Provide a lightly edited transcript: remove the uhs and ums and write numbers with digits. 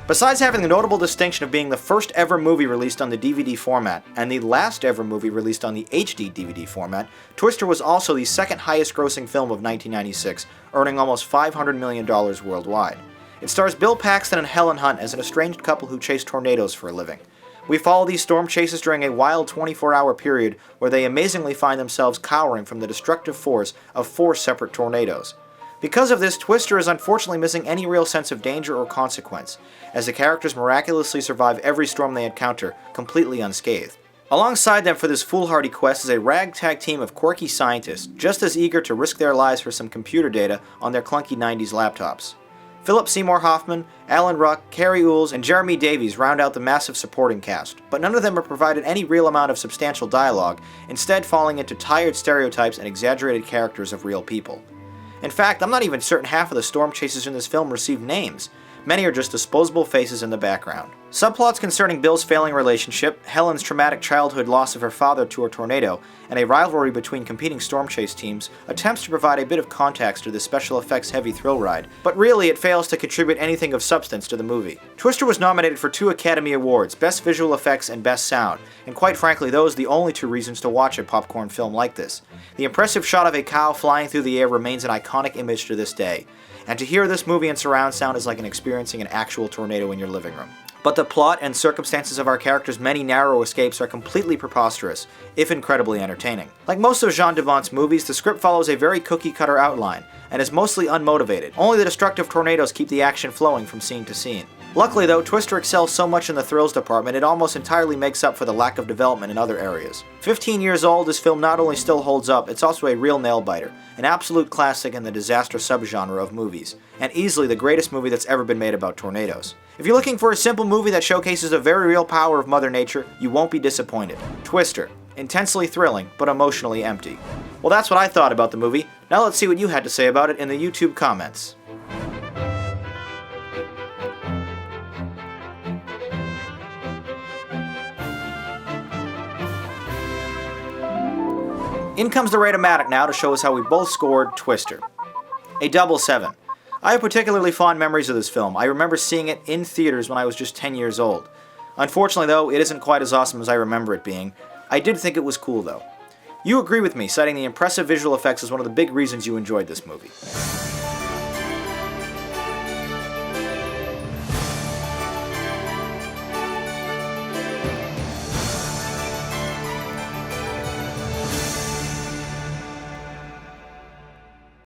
Besides having the notable distinction of being the first ever movie released on the DVD format, and the last ever movie released on the HD DVD format, Twister was also the second highest grossing film of 1996, earning almost $500 million worldwide. It stars Bill Paxton and Helen Hunt as an estranged couple who chase tornadoes for a living. We follow these storm chases during a wild 24-hour period where they amazingly find themselves cowering from the destructive force of 4 separate tornadoes. Because of this, Twister is unfortunately missing any real sense of danger or consequence, as the characters miraculously survive every storm they encounter, completely unscathed. Alongside them for this foolhardy quest is a ragtag team of quirky scientists, just as eager to risk their lives for some computer data on their clunky 90s laptops. Philip Seymour Hoffman, Alan Ruck, Carrie Ooles, and Jeremy Davies round out the massive supporting cast, but none of them are provided any real amount of substantial dialogue, instead falling into tired stereotypes and exaggerated characters of real people. In fact, I'm not even certain half of the storm chasers in this film receive names. Many are just disposable faces in the background. Subplots concerning Bill's failing relationship, Helen's traumatic childhood loss of her father to a tornado, and a rivalry between competing storm chase teams attempts to provide a bit of context to this special effects heavy thrill ride, but really it fails to contribute anything of substance to the movie. Twister was nominated for 2 Academy Awards, Best Visual Effects and Best Sound, and quite frankly those are the only 2 reasons to watch a popcorn film like this. The impressive shot of a cow flying through the air remains an iconic image to this day, and to hear this movie in surround sound is like experiencing an actual tornado in your living room. But the plot and circumstances of our characters' many narrow escapes are completely preposterous, if incredibly entertaining. Like most of Jean Devant's movies, the script follows a very cookie-cutter outline, and is mostly unmotivated. Only the destructive tornadoes keep the action flowing from scene to scene. Luckily though, Twister excels so much in the thrills department it almost entirely makes up for the lack of development in other areas. 15 years old, this film not only still holds up, it's also a real nail-biter, an absolute classic in the disaster subgenre of movies, and easily the greatest movie that's ever been made about tornadoes. If you're looking for a simple movie that showcases the very real power of Mother Nature, you won't be disappointed. Twister. Intensely thrilling, but emotionally empty. Well, that's what I thought about the movie. Now let's see what you had to say about it in the YouTube comments. In comes the Rate-O-Matic now to show us how we both scored Twister. A double 7. I have particularly fond memories of this film. I remember seeing it in theaters when I was just 10 years old. Unfortunately though, it isn't quite as awesome as I remember it being. I did think it was cool though. You agree with me, citing the impressive visual effects as one of the big reasons you enjoyed this movie.